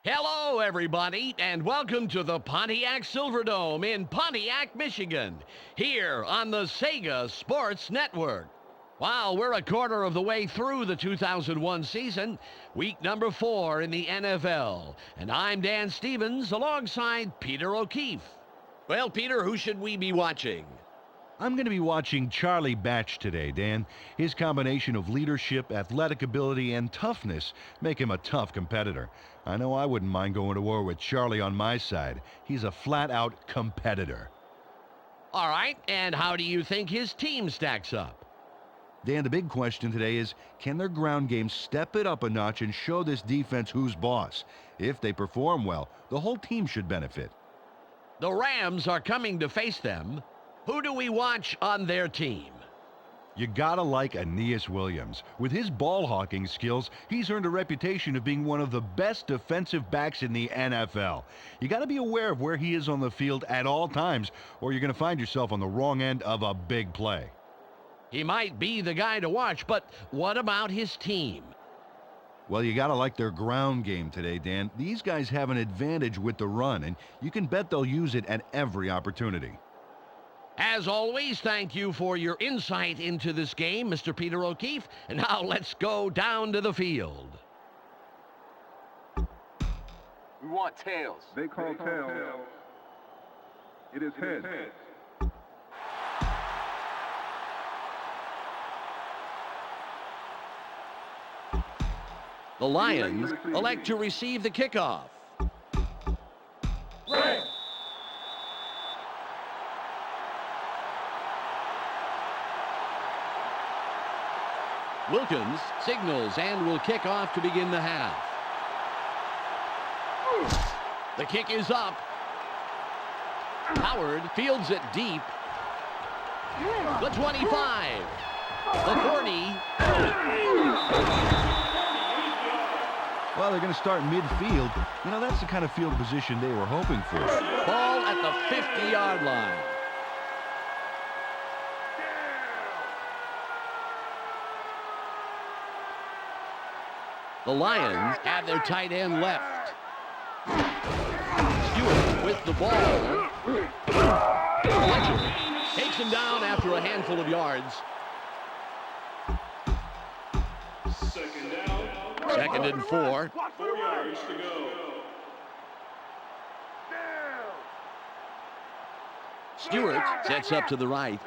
Hello, everybody, and welcome to the Pontiac Silverdome in Pontiac, Michigan, here on the Sega Sports Network. While we're a quarter of the way through the 2001 season, week number 4 in the NFL, and I'm Dan Stevens alongside Peter O'Keefe. Well, Peter, who should we be watching? I'm going to be watching Charlie Batch today, Dan. His combination of leadership, athletic ability, and toughness make him a tough competitor. I know I wouldn't mind going to war with Charlie on my side. He's a flat-out competitor. All right, and how do you think his team stacks up? Dan, the big question today is, can their ground game step it up a notch and show this defense who's boss? If they perform well, the whole team should benefit. The Rams are coming to face them. Who do we watch on their team? You gotta like Aeneas Williams. With his ball-hawking skills, he's earned a reputation of being one of the best defensive backs in the NFL. You gotta be aware of where he is on the field at all times, or you're gonna find yourself on the wrong end of a big play. He might be the guy to watch, but what about his team? Well, you gotta like their ground game today, Dan. These guys have an advantage with the run, and you can bet they'll use it at every opportunity. As always, thank you for your insight into this game, Mr. Peter O'Keefe. And now let's go down to the field. We want tails. They call tails. It is heads. The Lions elect to receive the kickoff. Right. Wilkins signals and will kick off to begin the half. The kick is up. Howard fields it deep. The 25. The 40. Well, they're going to start midfield. You know, that's the kind of field position they were hoping for. Ball at the 50-yard line. The Lions have their tight end left. Stewart with the ball. Fletcher takes him down after a handful of yards. Second down. 2nd and 4. 4 yards to go. Stewart sets up to the right.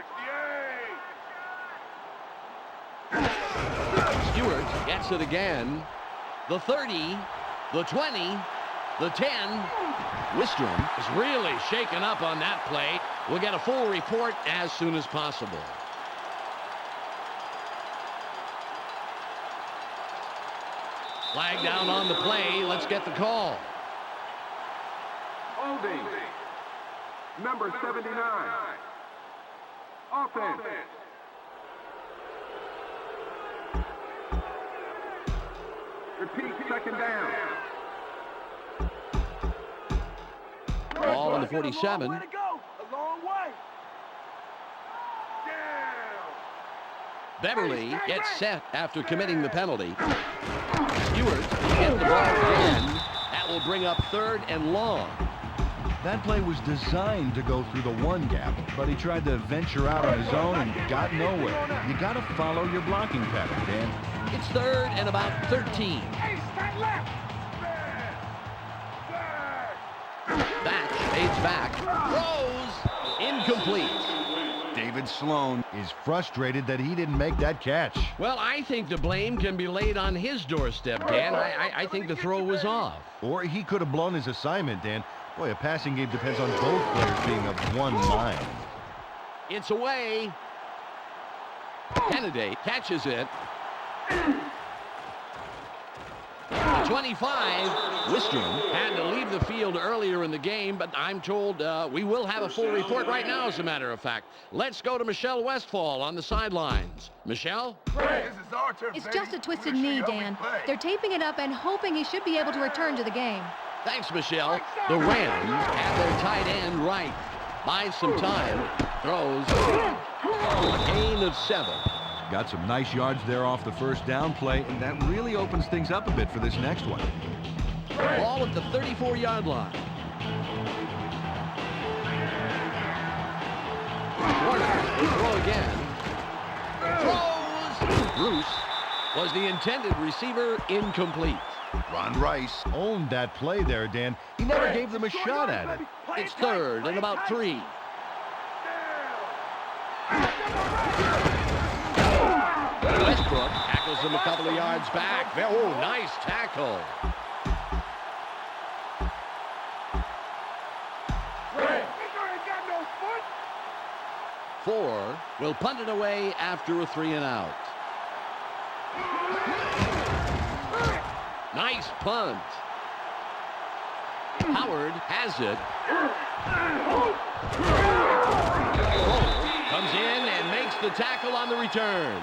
Stewart gets it again. The 30, the 20, the 10. Wistrom is really shaken up on that play. We'll get a full report as soon as possible. Flag down on the play. Let's get the call. Holding. Number 79. Offense. Repeat, second down. Ball on the 47. A long way. Beverly gets set after committing the penalty. Stewart gets the ball again. That will bring up 3rd and long. That play was designed to go through the one gap, but he tried to venture out on his own and got nowhere. You got to follow your blocking pattern, Dan. It's 3rd and about 13. Batch fades back. Throws. Incomplete. David Sloan is frustrated that he didn't make that catch. Well, I think the blame can be laid on his doorstep, Dan. I think the throw was off. Or he could have blown his assignment, Dan. Boy, a passing game depends on both players being of one mind. It's away. Kennedy catches it. The 25. Wistrom had to leave the field earlier in the game, but I'm told we will have a full report right now, as a matter of fact. Let's go to Michelle Westfall on the sidelines. Michelle? It's just a twisted knee, Dan. They're taping it up and hoping he should be able to return to the game. Thanks, Michelle. The Rams have their tight end right. Buys some time. Throws. A gain of 7. Got some nice yards there off the first down play, and that really opens things up a bit for this next one. Ball at the 34-yard line. Warner will throw again. Throws. Bruce was the intended receiver, incomplete. Ron Rice owned that play there, Dan. He never gave them a shot at it. It's third and about 3. Westbrook tackles him a couple of yards back. Oh, nice tackle. Four will punt it away after a 3 and out. Nice punt. Howard has it. Cole comes in and makes the tackle on the return.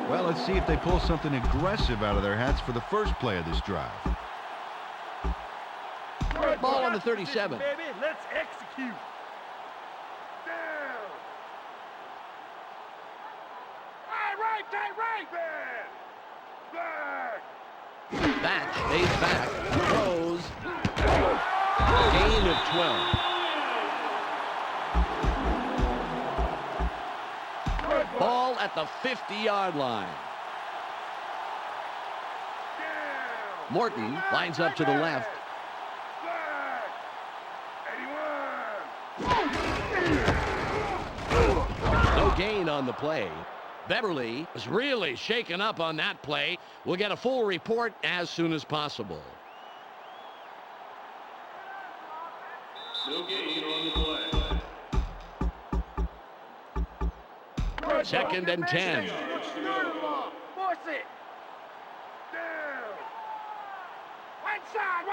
Well, let's see if they pull something aggressive out of their hats for the first play of this drive. Ball on the 37. Baby, let's execute. Down. Right there. Back. Batch stays back. Throws. Gain of 12. Ball at the 50-yard line. Morton lines up to the left. No gain on the play. Beverly was really shaken up on that play. We'll get a full report as soon as possible. No gain on the play. Second and 10. Force it. Down. Right side,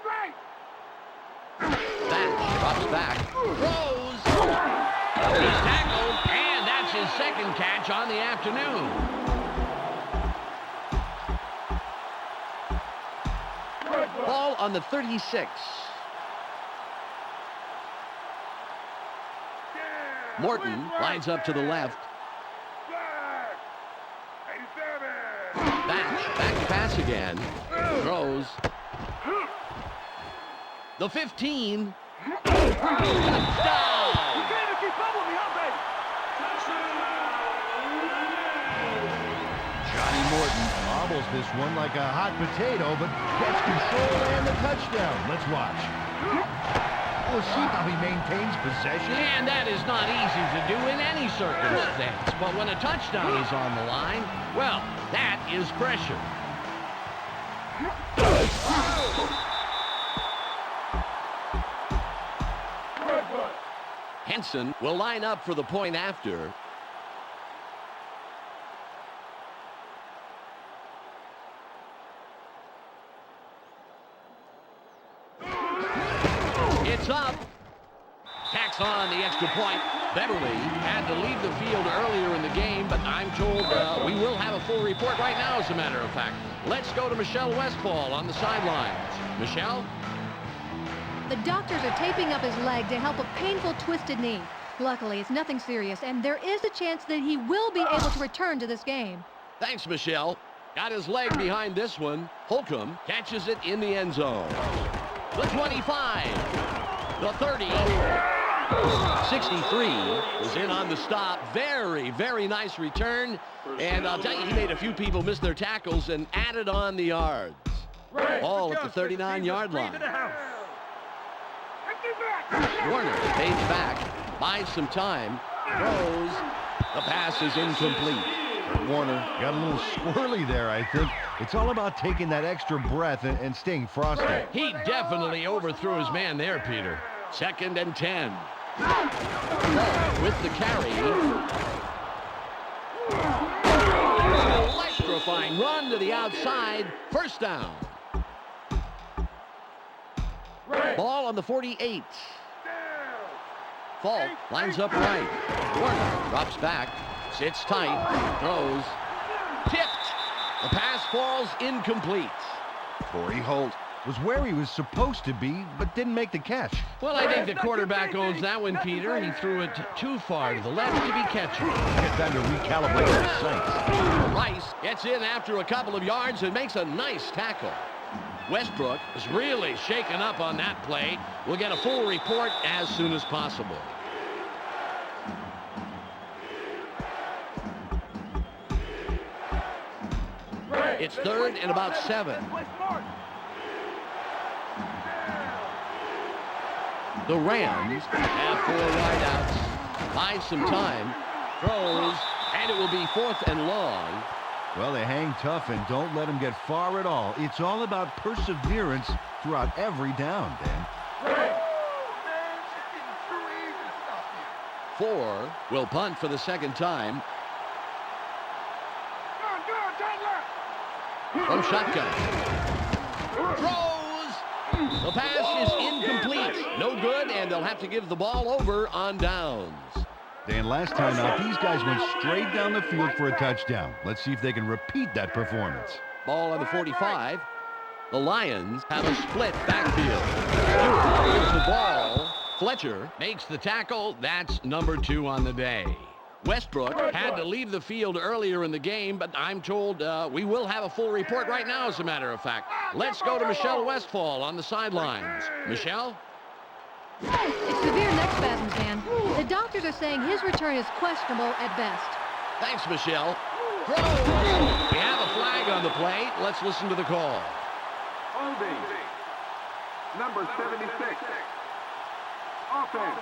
right. Batch drops back. Throws. He's tackled, and that's his second catch on the afternoon. Ball on the 36. Morton lines up to the left. Batch back to pass again. Throws. The 15. Touchdown! Johnny Morton bobbles this one like a hot potato, but gets control and the touchdown. Let's watch. Oh, see how he maintains possession? And that is not easy to do in any circumstance. But when a touchdown is on the line, well, that is pressure. Henson will line up for the point after. It's up. Tacks on the extra point. Beverly had to leave the field earlier in the game, but I'm told we will have a full report right now, as a matter of fact. Let's go to Michelle Westfall on the sidelines. Michelle? The doctors are taping up his leg to help a painful twisted knee. Luckily, it's nothing serious, and there is a chance that he will be able to return to this game. Thanks, Michelle. Got his leg behind this one. Holcomb catches it in the end zone. The 25. The 30. 63 is in on the stop. Very, very nice return. And I'll tell you, he made a few people miss their tackles and added on the yards. Ball at the 39-yard line. Warner fades back, buys some time, throws. The pass is incomplete. Warner got a little squirrely there, I think. It's all about taking that extra breath and staying frosty. He definitely overthrew his man there, Peter. Second and 10. With the carry. Electrifying run to the outside. First down. Ball on the 48. Falk lines up right. Warner drops back. Sits tight. Throws. Tipped. The pass falls incomplete. Torrey Holt was where he was supposed to be, but didn't make the catch. Well, I think the quarterback owns that one, Peter. He threw it too far to the left to be catchable. Get time to recalibrate his sights. Rice gets in after a couple of yards and makes a nice tackle. Westbrook is really shaken up on that play. We'll get a full report as soon as possible. It's 3rd and about 7. The Rams have 4 wideouts. Buy some time. Throws, and it will be 4th and long. Well, they hang tough and don't let them get far at all. It's all about perseverance throughout every down, Dan. 4 will punt for the 2nd time. From shotgun. Throws. The pass is incomplete. No good, and they'll have to give the ball over on downs. Dan, last time out, these guys went straight down the field for a touchdown. Let's see if they can repeat that performance. Ball on the 45. The Lions have a split backfield. Stewart gives the ball. Fletcher makes the tackle. That's number 2 on the day. Westbrook had to leave the field earlier in the game, but I'm told we will have a full report right now, as a matter of fact. Let's go to Michelle Westfall on the sidelines. Michelle? It's severe neck spasms, Dan. The doctors are saying his return is questionable at best. Thanks, Michelle. Throw! We have a flag on the play. Let's listen to the call. Holding. Number 76. Offense.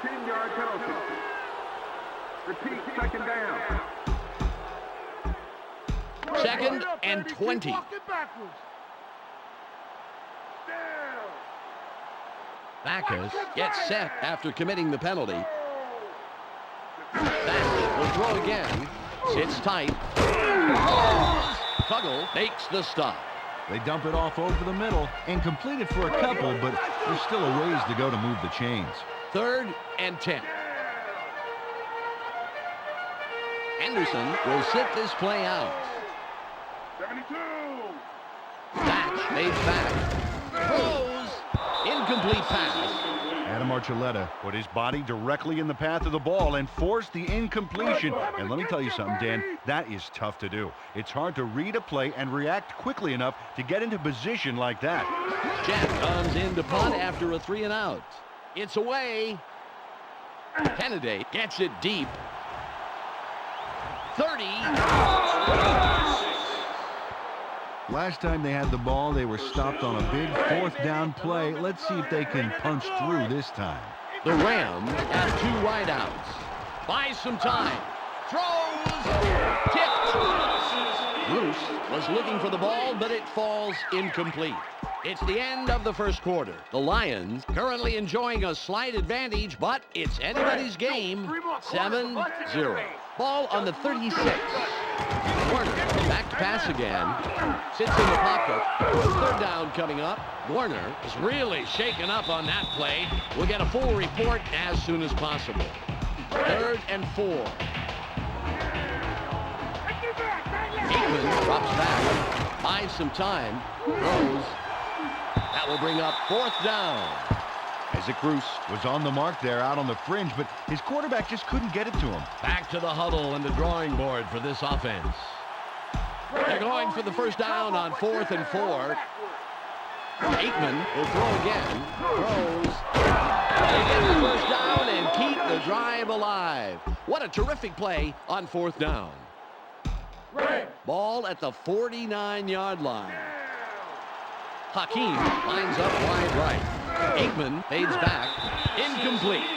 10-yard penalty. Repeat, 2nd down. 2nd and 20. Backus gets set after committing the penalty. Back will throw again. Sits tight. Tuggle makes the stop. They dump it off over the middle and complete it for a couple, but there's still a ways to go to move the chains. 3rd and 10. Anderson will sit this play out. 72. Batch fades back. Throws. Incomplete pass. Adam Archuleta put his body directly in the path of the ball and forced the incompletion. And let me tell you something, Dan, that is tough to do. It's hard to read a play and react quickly enough to get into position like that. Jet comes in to punt after a 3 and out. It's away. Kennedy gets it deep. 30. Last time they had the ball, they were stopped on a big 4th down play. Let's see if they can punch through this time. The Rams have 2 wideouts. Buy some time. Throws. Tipped. Bruce was looking for the ball, but it falls incomplete. It's the end of the 1st quarter. The Lions currently enjoying a slight advantage, but it's anybody's game. 7-0. Ball on the 36. Warner back to pass again. Sits in the pocket. 3rd down coming up. Warner is really shaken up on that play. We'll get a full report as soon as possible. 3rd and 4. Aikman drops back. Buys some time. Throws. That will bring up 4th down. Isaac Bruce was on the mark there out on the fringe, but his quarterback just couldn't get it to him. Back to the huddle and the drawing board for this offense. They're going for the 1st down on 4th and 4. Aikman will throw again. Throws. They get the 1st down and keep the drive alive. What a terrific play on 4th down. Ball at the 49-yard line. Hakeem lines up wide right. Aikman fades back. Incomplete.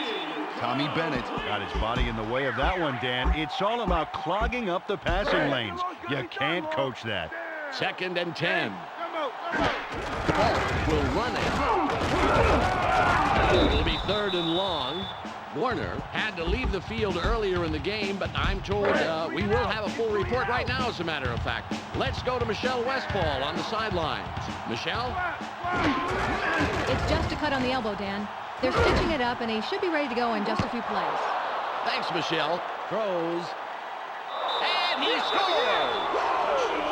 Tommy Bennett got his body in the way of that one, Dan. It's all about clogging up the passing lanes. You can't coach that. 2nd and 10. Paul will run it. It'll be 3rd and long. Warner had to leave the field earlier in the game, but I'm told we will have a full report right now, as a matter of fact. Let's go to Michelle Westfall on the sidelines. Michelle? It's just a cut on the elbow, Dan. They're stitching it up, and he should be ready to go in just a few plays. Thanks, Michelle. Throws. And he scores!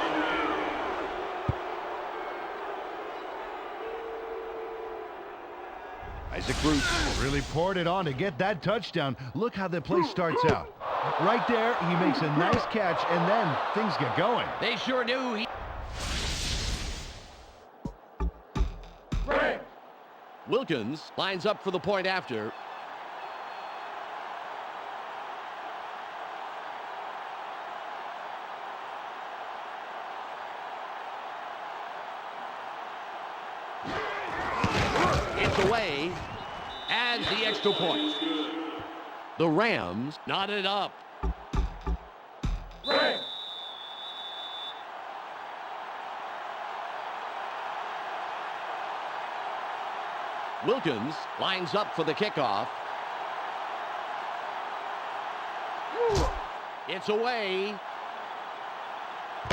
Isaac Bruce really poured it on to get that touchdown. Look how the play starts out. Right there, he makes a nice catch, and then things get going. They sure do. Wilkins lines up for the point after. It's away. Adds the extra point. The Rams knotted up. Wilkins lines up for the kickoff. It's away.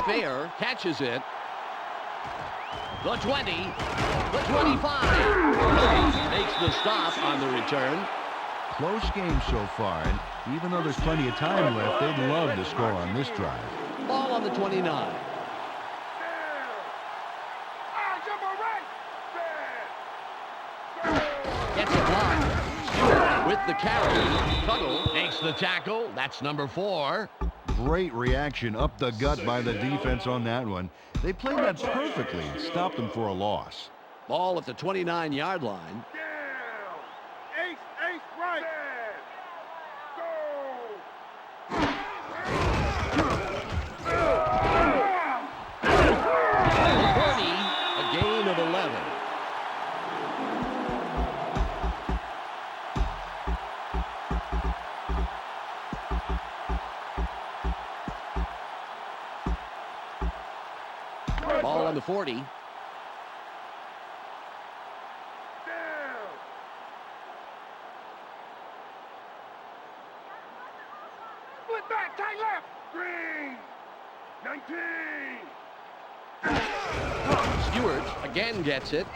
Fair catches it. The 20, the 25. Makes the stop on the return. Close game so far, and even though there's plenty of time left, they'd love to score on this drive. Ball on the 29. Gets a block. Stewart with the carry. Tuttle makes the tackle. That's number 4. Great reaction up the gut by the defense on that one. They played that perfectly and stopped them for a loss. Ball at the 29-yard line. Ace, right. Go. 30, a gain of 11. Ball on the 40. Split back, tight left. Green. 19. Stewart again gets it.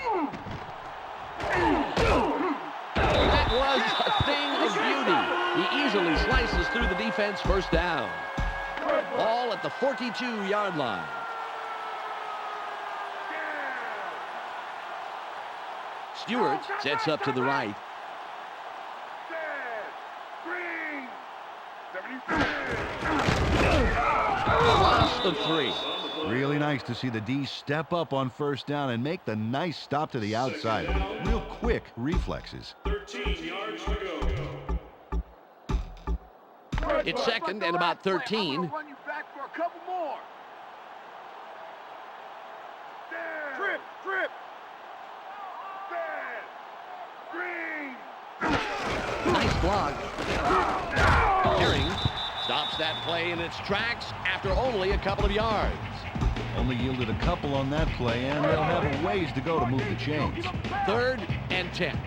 That was a thing of beauty. He easily slices through the defense. First down. Ball at the 42-yard line. Stewart sets up to the right. Green. Loss of 3. Really nice to see the D step up on first down and make the nice stop to the outside. Real quick reflexes. 13 yards to go. It's second and about 13. Run you back for a couple more. Trip. Green. Nice block. Herring stops that play in its tracks after only a couple of yards. Only yielded a couple on that play, and they'll have a ways to go to move the chains. 3rd and 10.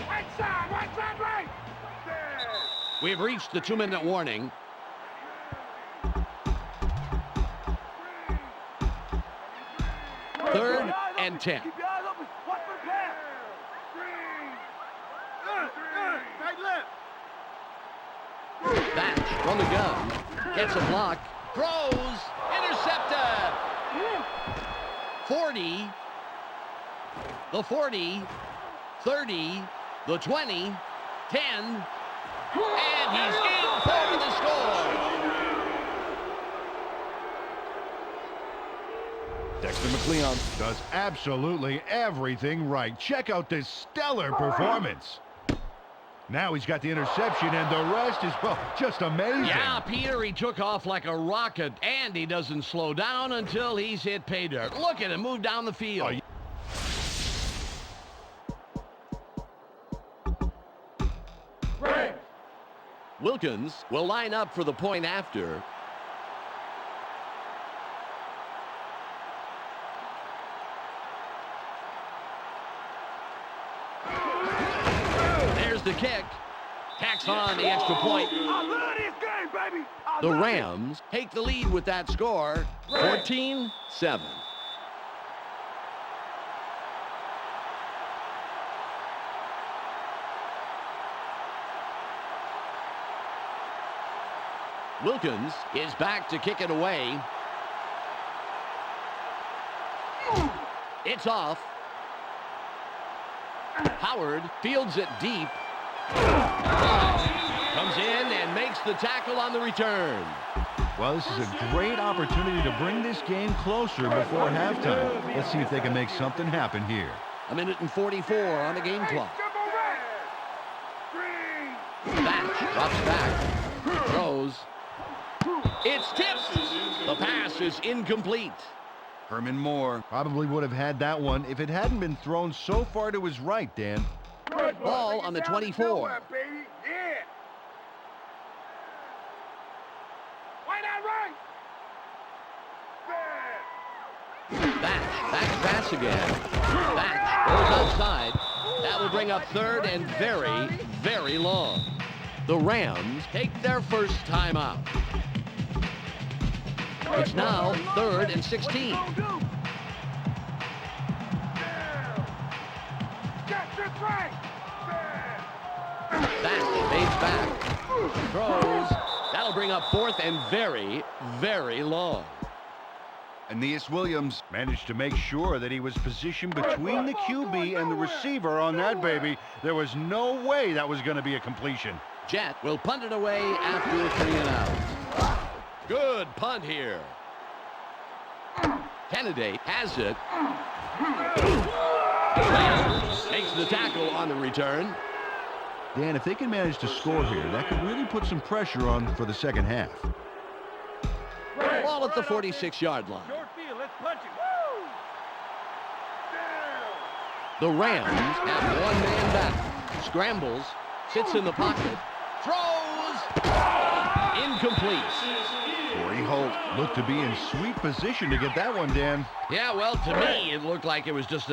Right side, right. We've reached the 2-minute warning. Third and 10. Keep your eyes open. Watch for the pass. Right left. Batch from the gun. Gets a block. Throws. Intercepted. 40. The 40. 30. The 20. 10. And he's in for the score. Dexter McLeon does absolutely everything right. Check out this stellar performance. Now he's got the interception, and the rest is, well, just amazing. Yeah, Peter, he took off like a rocket, and he doesn't slow down until he's hit pay dirt. Look at him move down the field. Wilkins will line up for the point after. There's the kick. Tacks on the extra point. I love this game, baby. The Rams take the lead with that score, 14-7. Wilkins is back to kick it away. It's off. Howard fields it deep. Comes in and makes the tackle on the return. Well, this is a great opportunity to bring this game closer before halftime. Let's see if they can make something happen here. 1:44 on the game clock. Thatch drops back. Throws. It's tipped. The pass is incomplete. Herman Moore probably would have had that one if it hadn't been thrown so far to his right, Dan. Ball on the 24. Thatch pass again. Thatch goes outside. That will bring up third and very, very long. The Rams take their first timeout. It's now 3rd and 16. Thatch fades back. Throws. That'll bring up 4th and very, very long. Aeneas Williams managed to make sure that he was positioned between the QB and the receiver on that baby. There was no way that was going to be a completion. Jet will punt it away after a 3 and out. Good punt here. Kennedy has it. Takes the tackle on the return. Dan, if they can manage to score here, that could really put some pressure on for the second half. Ball at the 46-yard line. The Rams have one man back. Scrambles, sits in the pocket, throws, incomplete. Corey Holt looked to be in sweet position to get that one, Dan. Yeah, well, to me, it looked like it was just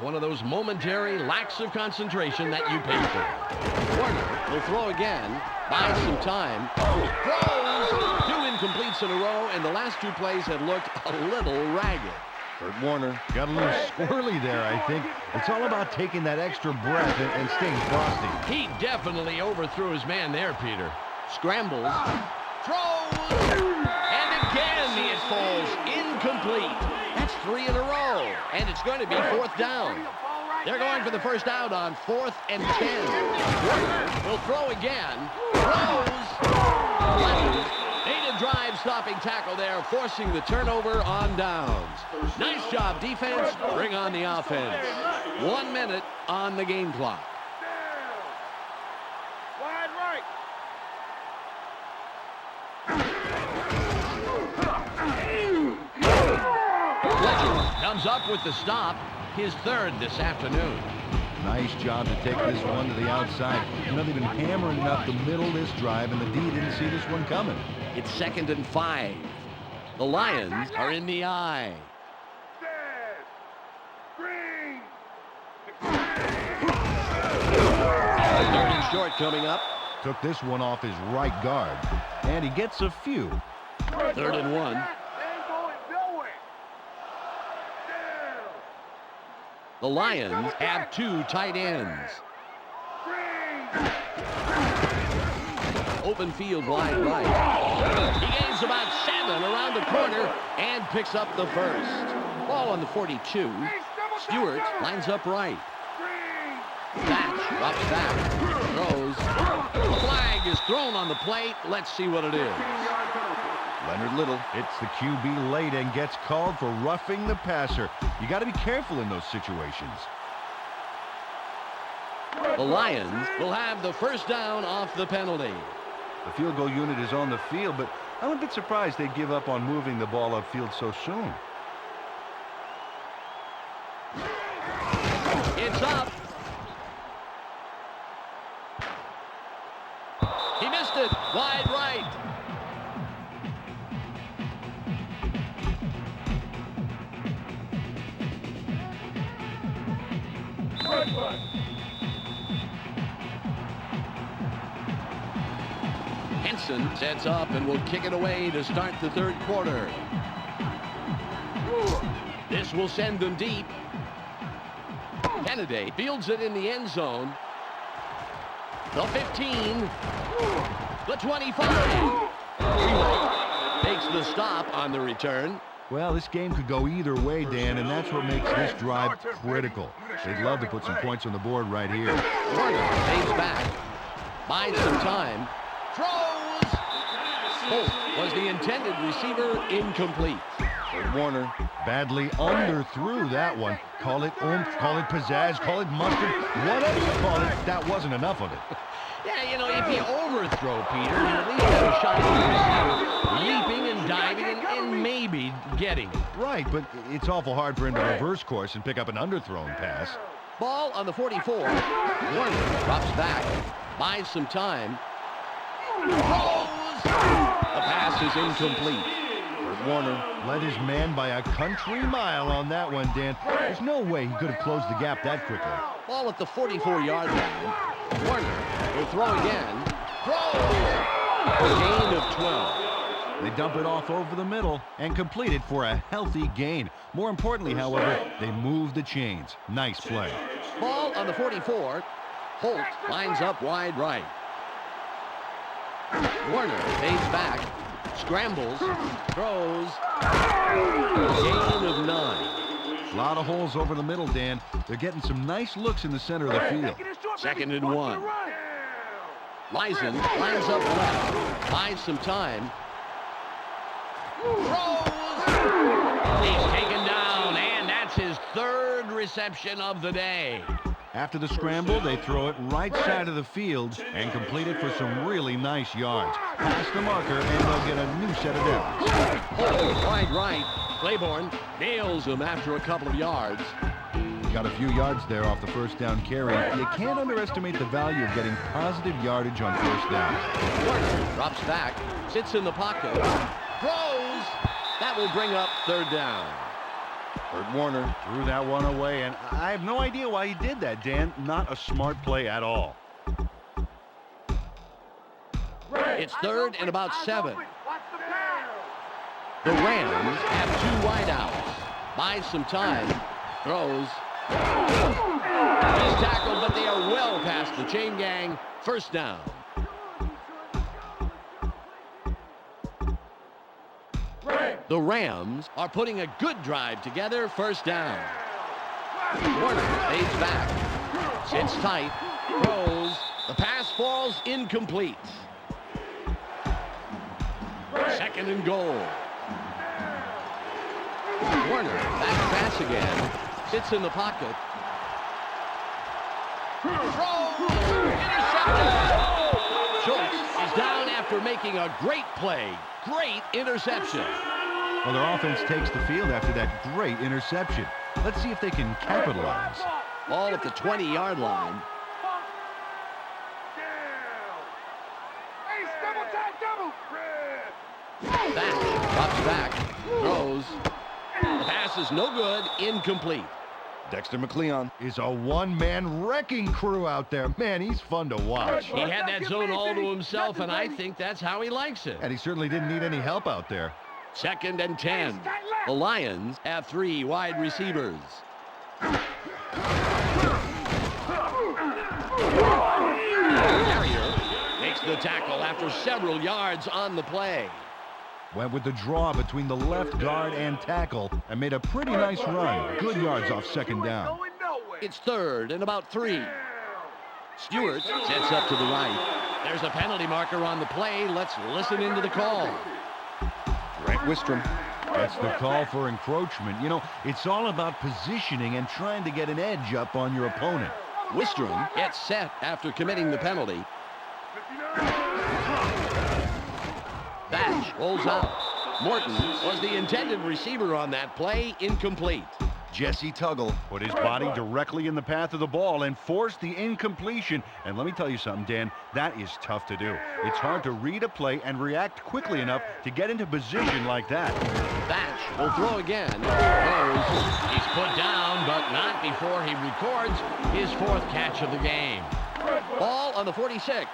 one of those momentary lacks of concentration that you pay for. Warner will throw again, buys some time, throws, 2 incompletes in a row, and the last 2 plays had looked a little ragged. Kurt Warner got a little squirrely there, I think. It's all about taking that extra breath and staying frosty. He definitely overthrew his man there, Peter. Scrambles, throws, and again it falls incomplete. That's 3 in a row, and it's going to be 4th down. They're going for the first out on 4th and 10. Warner will throw again, throws, flushes. Made a drive-stopping tackle there, forcing the turnover on downs. Nice job, defense. Bring on the offense. 1 minute on the game clock. Wide right. Fletcher comes up with the stop, his 3rd this afternoon. Nice job to take this one to the outside. You know, they've been hammering up the middle this drive, and the D didn't see this one coming. It's 2nd and 5. The Lions are in the eye. Green. 3rd and short coming up. Took this one off his right guard, and he gets a few. 3rd and 1. The Lions have 2 tight ends. Open field wide right. He gains about 7 around the corner and picks up the first. Ball on the 42. Stewart lines up right. Thatch drops back. Throws. A flag is thrown on the plate. Let's see what it is. Leonard Little hits the QB late and gets called for roughing the passer. You got to be careful in those situations. The Lions will have the first down off the penalty. The field goal unit is on the field, but I'm a bit surprised they give up on moving the ball upfield so soon. It's up. He missed it. Wide right. Henson sets up and will kick it away to start the 3rd quarter. This will send them deep. Kennedy fields it in the end zone. The 15. The 25. Takes the stop on the return. Well, this game could go either way, Dan, and that's what makes this drive critical. They'd love to put some points on the board right here. Warner fades back, buys some time, throws. Holt was the intended receiver, incomplete. Warner badly underthrew that one. Call it oomph, call it pizzazz, call it mustard, whatever you call it, that wasn't enough of it. Yeah, you know, if you overthrow, Peter, you at least have a shot at the receiver leaping and diving and maybe getting it. Right, but it's awful hard for him to reverse course and pick up an underthrown pass. Ball on the 44. Warner drops back, buys some time, throws. The pass is incomplete. Warner led his man by a country mile on that one, Dan. There's no way he could have closed the gap that quickly. Ball at the 44-yard line. Warner will throw again. Throws. A gain of 12. They dump it off over the middle and complete it for a healthy gain. More importantly, however, they move the chains. Nice play. Ball on the 44. Holt lines up wide right. Warner fades back, scrambles, throws. A gain of 9. A lot of holes over the middle, Dan. They're getting some nice looks in the center of the field. 2nd and 1. Lyson lines up left, buys some time, throws. He's taken down, and that's his 3rd reception of the day. After the scramble, they throw it right side of the field and complete it for some really nice yards. Pass the marker, and they'll get a new set of downs. Oh, wide right. Claiborne nails him after a couple of yards. Got a few yards there off the first down carry. You can't underestimate the value of getting positive yardage on first down. Warner drops back, sits in the pocket, throws. That will bring up 3rd down. Warner threw that one away, and I have no idea why he did that, Dan. Not a smart play at all. It's 3rd and about 7. The Rams have 2 wideouts. Buys some time, throws. He's tackled, but they are well past the chain gang. 1st down. The Rams are putting a good drive together. 1st down. Warner fades back, sits tight, throws. The pass falls incomplete. 2nd and goal. Warner back to pass again, sits in the pocket, throws. Interception. Schultz is down after making a great play. Great interception. Well, their offense takes the field after that great interception. Let's see if they can capitalize. Ball at the 20-yard line. Thatch drops back, throws. The pass is no good, incomplete. Dexter McLeon is a one-man wrecking crew out there. Man, he's fun to watch. He had that zone all to himself, and I think that's how he likes it. And he certainly didn't need any help out there. 2nd and 10. The Lions have 3 wide receivers. Carrier makes the tackle after several yards on the play. Went with the draw between the left guard and tackle and made a pretty nice run. Good yards off 2nd down. It's 3rd and about 3. Stewart sets up to the right. There's a penalty marker on the play. Let's listen into the call. Grant Wistrom. That's the call for encroachment. You know, it's all about positioning and trying to get an edge up on your opponent. Wistrom gets set after committing the penalty. Thatch rolls out. Morton was the intended receiver on that play, incomplete. Jesse Tuggle put his body directly in the path of the ball and forced the incompletion. And let me tell you something, Dan, that is tough to do. It's hard to read a play and react quickly enough to get into position like that. Thatch will throw again. Throws. He's put down, but not before he records his 4th catch of the game. Ball on the 46.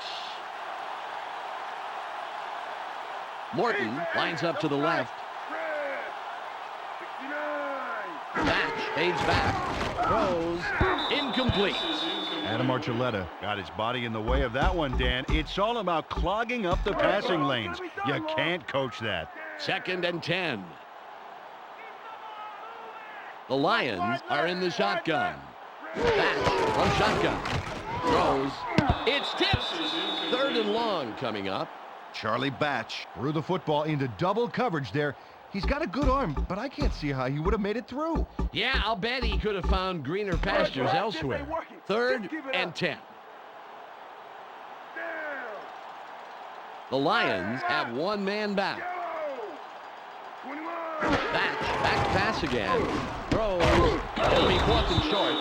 Morton lines up to the left. Thatch fades back, throws, incomplete. Adam Archuleta got his body in the way of that one, Dan. It's all about clogging up the passing lanes. You can't coach that. 2nd and 10. The Lions are in the shotgun. Batch from shotgun. Throws. It's tipped. 3rd and long coming up. Charlie Batch threw the football into double coverage there. He's got a good arm, but I can't see how he would have made it through. Yeah, I'll bet he could have found greener pastures elsewhere. 3rd and 10. The Lions have one man back. Batch, back to pass again. Throws. It'll be 4th and short.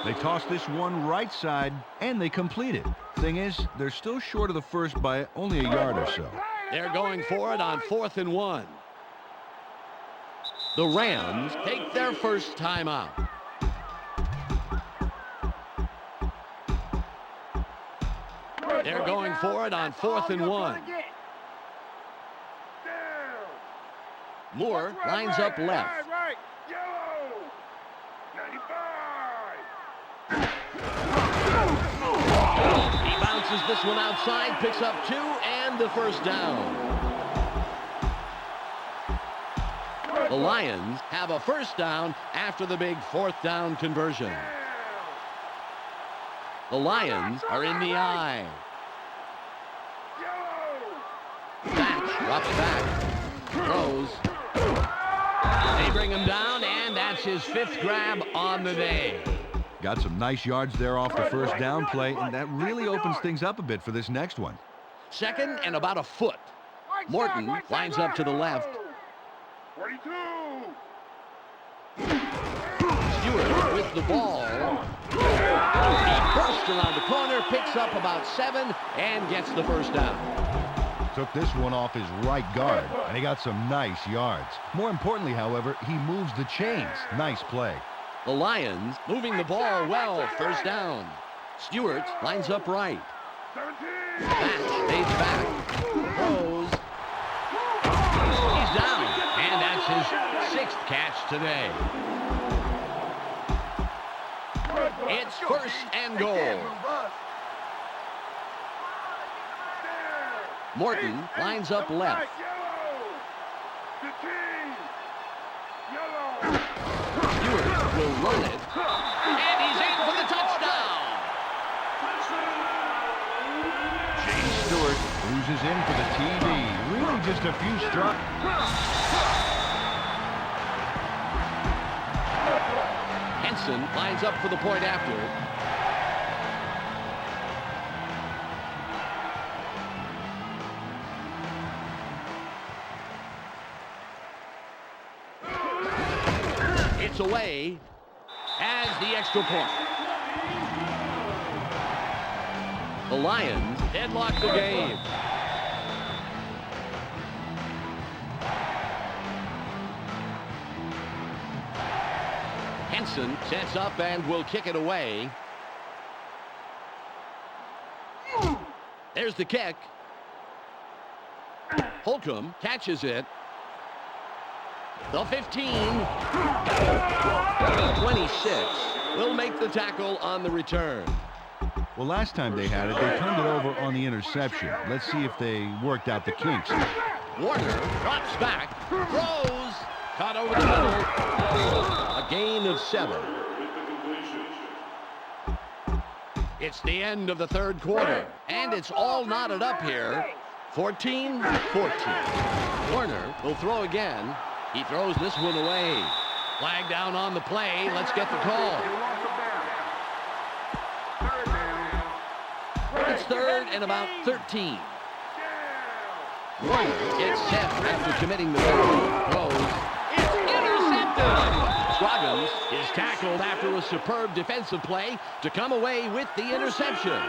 They toss this one right side, and they complete it. Thing is, they're still short of the first by only a yard or so. They're going for it on 4th and 1. The Rams take their first time out. They're going for it on 4th and 1. Moore lines up left. He bounces this one outside, picks up 2 and the first down. The Lions have a first down after the big 4th down conversion. The Lions are in the eye. Batch drops back. Throws. They bring him down, and that's his 5th grab on the day. Got some nice yards there off the first down play, and that really opens things up a bit for this next one. 2nd and about a foot. Morton lines up to the left. 42. Stewart with the ball. He bursts around the corner, picks up about 7, and gets the first down. Took this one off his right guard, and he got some nice yards. More importantly, however, he moves the chains. Nice play. The Lions moving the ball well, first down. Stewart lines up right. 17. Batch fades back. Throws. He's down, and that's his 6th catch today. It's 1st and goal. Morton lines up left. Stewart will run it, and he's in for the touchdown. James Stewart cruises in for the TD. Really just a few strikes. Henson lines up for the point after. It's away as the extra point. The Lions deadlock the game. Henson sets up and will kick it away. There's the kick. Holcomb catches it. The 15. 26 will make the tackle on the return. Well, last time they had it, they turned it over on the interception. Let's see if they worked out the kinks. Warner drops back, throws, caught over the middle. A gain of 7. It's the end of the 3rd quarter, and it's all knotted up here. 14-14. Warner will throw again. He throws this one away. Flag down on the play. Let's get the call. It's 3rd and about 13. Warner gets set after committing the foul. Throws. It's intercepted. Scroggins is tackled after a superb defensive play to come away with the interception.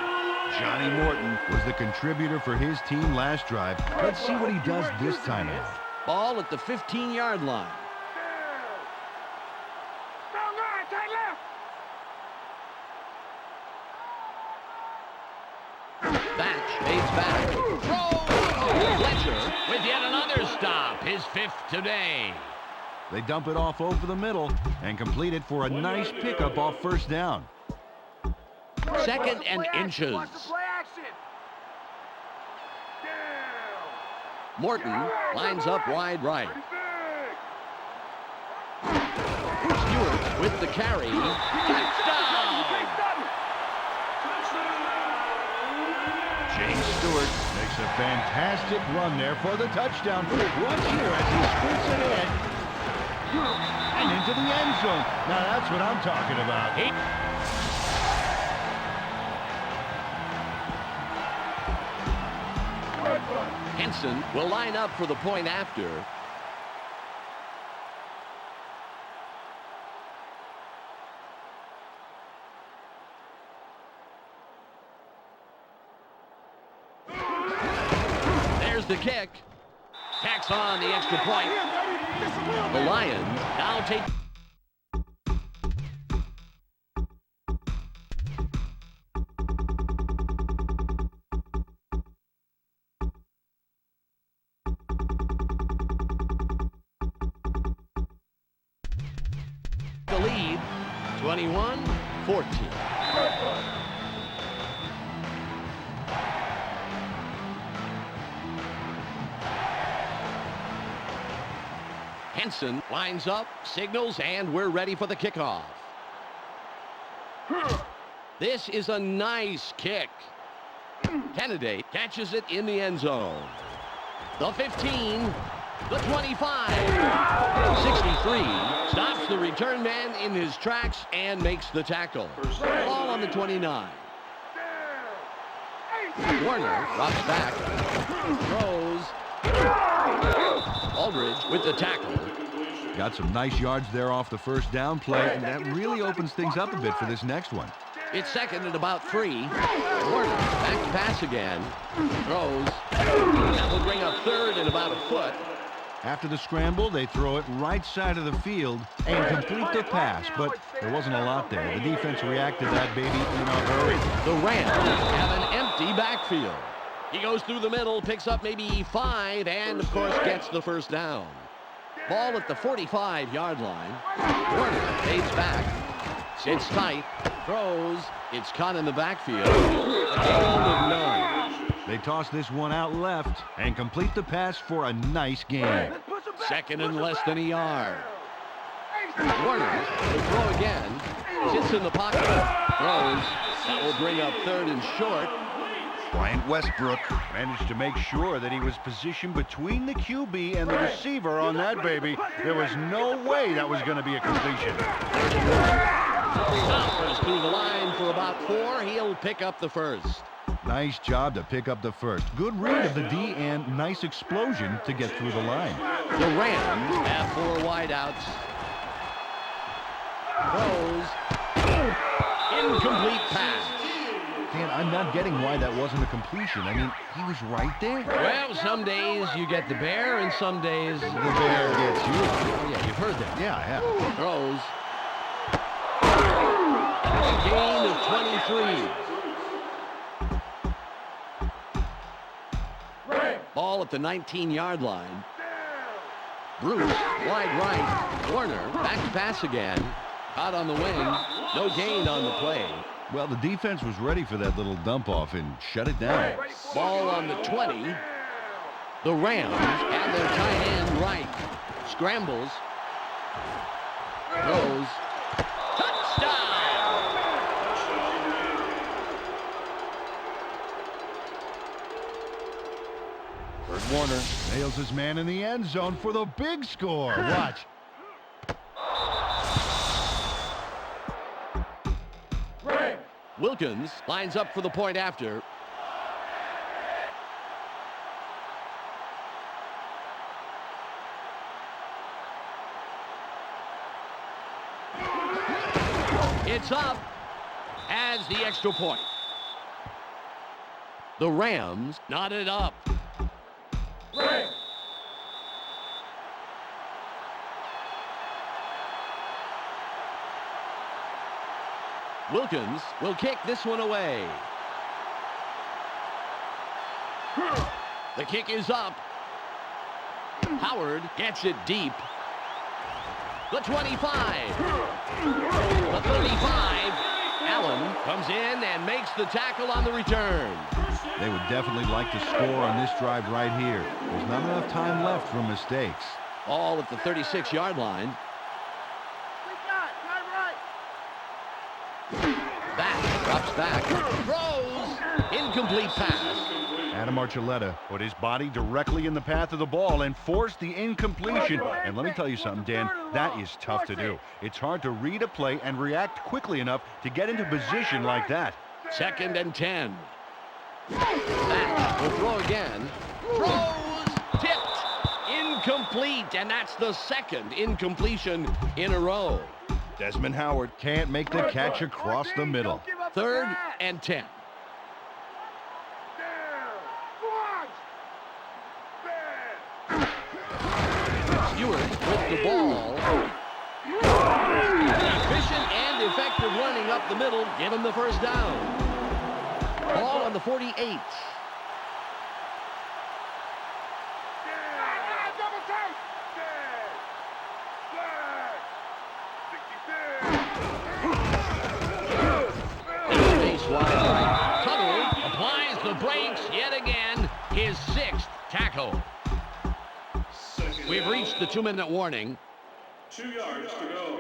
Johnny Morton was the contributor for his team last drive. Let's see what he does this time out. Ball at the 15-yard line. Batch fades back. Throws. Fletcher with yet another stop. His 5th today. They dump it off over the middle and complete it for a nice pickup off first down. 2nd and inches. Morton lines up wide right. Stewart with the carry. Touchdown! James Stewart makes a fantastic run there for the touchdown. Watch here as he sprints ahead and into the end zone. Now that's what I'm talking about. Henson will line up for the point after. There's the kick. Tacks on the extra point. The Lions now take... the lead, 21-14. Henson lines up, signals, and we're ready for the kickoff. This is a nice kick. Kennedy catches it in the end zone. The 15, the 25, 63, stops the return man in his tracks and makes the tackle. Ball on the 29. Warner drops back, throws. Aldridge with the tackle. Got some nice yards there off the first down play, and that really opens things up a bit for this next one. It's second and about 3. Warner back to pass again. Throws. That will bring up third and about a foot. After the scramble, they throw it right side of the field and complete the pass, but there wasn't a lot there. The defense reacted to that baby in a hurry. The Rams have an empty backfield. He goes through the middle, picks up maybe 5, and of course gets the first down. Ball at the 45-yard line. Warner fades back, sits tight, throws. It's caught in the backfield. A gain of 9. They toss this one out left and complete the pass for a nice gain. Second and less than a yard. Warner will throw again. Sits in the pocket. Throws. That will bring up third and short. Bryant Westbrook managed to make sure that he was positioned between the QB and the receiver on that baby. There was no way that was going to be a completion. Powers through the line for about 4. He'll pick up the first. Nice job to pick up the first. Good read of the D and nice explosion to get through the line. The Rams have 4 wideouts. Throws. Incomplete pass. Dan, I'm not getting why that wasn't a completion. I mean, he was right there. Well, some days you get the bear, and some days The bear gets you. Oh, yeah, you've heard that. Yeah, I have. Throws. A gain of 23. Ball at the 19-yard line. Bruce, wide right. Warner, back to pass again. Caught on the wing. No gain on the play. Well, the defense was ready for that little dump-off and shut it down. Ball on the 20. The Rams have their tight end right. Scrambles. Throws. Touchdown! Kurt Warner nails his man in the end zone for the big score. Watch. Wilkins lines up for the point after. It's up as the extra point. The Rams knotted up. Wilkins will kick this one away. The kick is up. Howard gets it deep. The 25. The 35. Allen comes in and makes the tackle on the return. They would definitely like to score on this drive right here. There's not enough time left for mistakes. All at the 36-yard line. Back, drops back, throws, incomplete pass. Adam Archuleta put his body directly in the path of the ball and forced the incompletion. And let me tell you something, Dan, that is tough to do. It's hard to read a play and react quickly enough to get into position like that. 2nd and 10. That will throw again. Throws, tipped, incomplete, and that's the 2nd incompletion in a row. Desmond Howard can't make the catch across the middle. 3rd and 10. Stewart with the ball. Efficient and effective running up the middle. Give him the first down. Ball on the 48. Base wide right. Tuttle applies the brakes yet again. His 6th tackle. We've reached the 2-minute warning. 2 yards to go.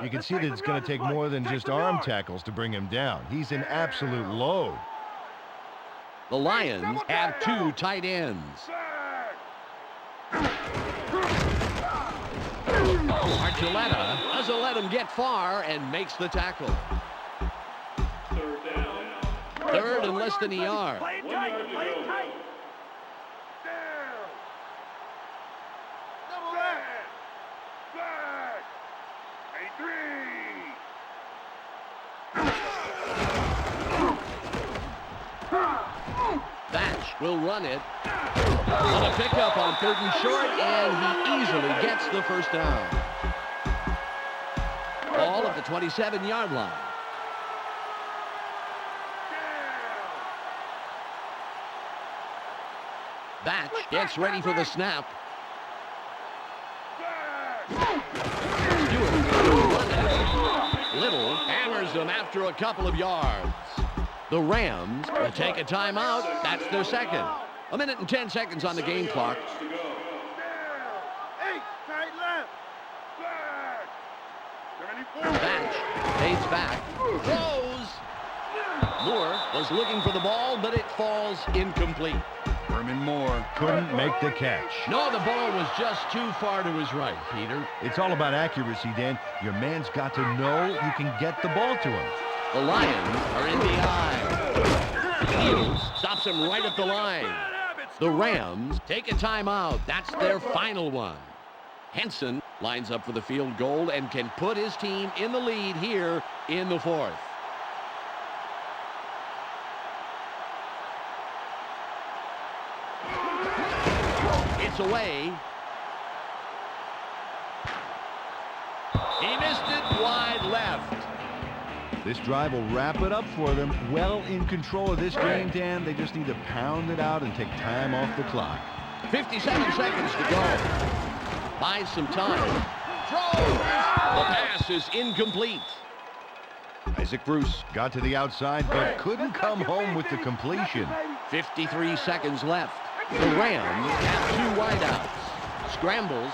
You can see that it's going to take more than just arm tackles to bring him down. He's an absolute load. The Lions have 2 tight ends. Archuleta doesn't let him get far and makes the tackle. 3rd down. 3rd and less than a yard. 1 yard to go. Batch will run it on a pickup on 3rd and short, and he easily gets the first down. Ball at the 27-yard line. Batch gets ready for the snap. Stewart will run it. Little hammers him after a couple of yards. The Rams will take a timeout. That's their 2nd. 1 minute and 10 seconds on the game clock. Batch fades back. Throws. Moore was looking for the ball, but it falls incomplete. Herman Moore couldn't make the catch. No, the ball was just too far to his right, Peter. It's all about accuracy, Dan. Your man's got to know you can get the ball to him. The Lions are in the eye. Fields stops him right at the line. The Rams take a timeout. That's their final one. Henson lines up for the field goal and can put his team in the lead here in the 4th. It's away. He missed it wide left. This drive will wrap it up for them. Well in control of this game, Dan. They just need to pound it out and take time off the clock. 57 seconds to go. Buys some time. Throws. The pass is incomplete. Isaac Bruce got to the outside but couldn't come home with the completion. 53 seconds left. The Rams have 2 wideouts. Scrambles.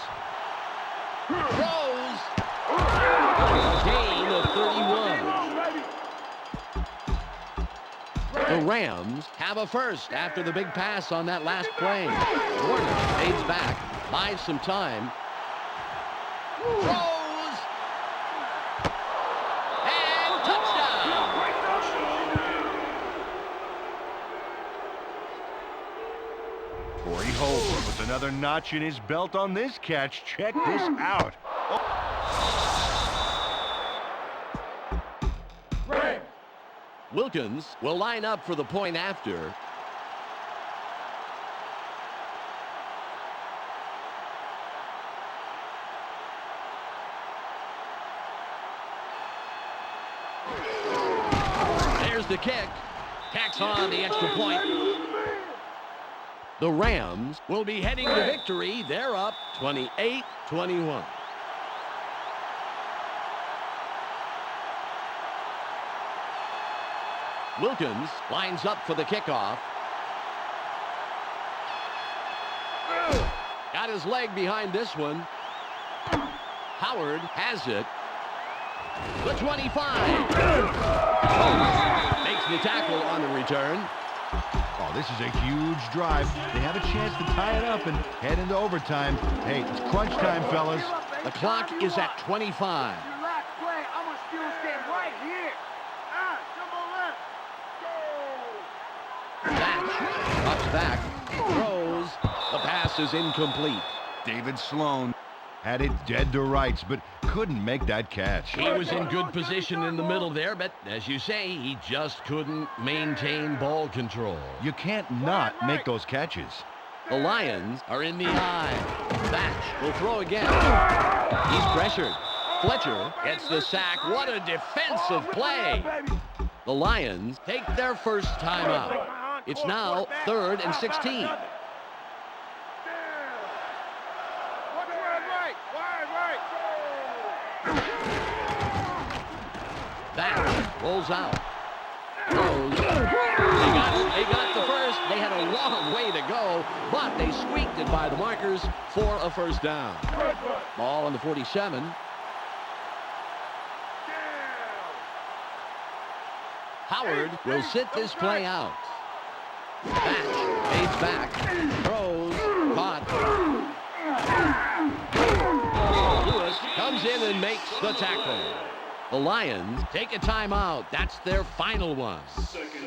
Throws. A gain of 31. The Rams have a first after the big pass on that last play. Warner fades back, buys some time. Throws. And touchdown. Corey Holt with another notch in his belt on this catch. Check this out. Wilkins will line up for the point after. There's the kick. Tacks on the extra point. The Rams will be heading to victory. They're up 28-21. Wilkins lines up for the kickoff. Got his leg behind this one. Howard has it. The 25. Makes the tackle on the return. Oh, this is a huge drive. They have a chance to tie it up and head into overtime. Hey, it's crunch time, fellas. The clock is at 25. Your last play, I'm gonna steal stand right here. Thatch drops back, throws. The pass is incomplete. David Sloan had it dead to rights, but couldn't make that catch. He was in good position in the middle there, but as you say, he just couldn't maintain ball control. You can't not make those catches. The Lions are in the eye. Thatch will throw again. He's pressured. Fletcher gets the sack. What a defensive play. The Lions take their first timeout. It's now 3rd and 16. That rolls out. Throws. They got the first. They had a long way to go, but they squeaked it by the markers for a first down. Ball on the 47. Howard will sit this play out. Thatch fades back. Throws. Caught. Lewis comes in and makes the tackle. The Lions take a timeout. That's their final one.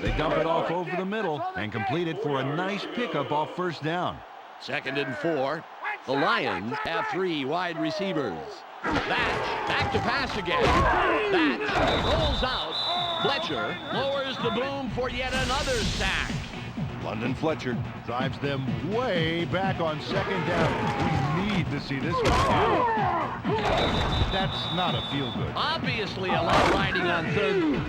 They dump it off over the middle and complete it for a nice pickup off first down. 2nd and 4. The Lions have 3 wide receivers. Thatch back to pass again. Thatch rolls out. Fletcher lowers the boom for yet another sack. London Fletcher drives them way back on 2nd down. We need to see this one. That's not a feel good. Obviously a lot riding on 3rd.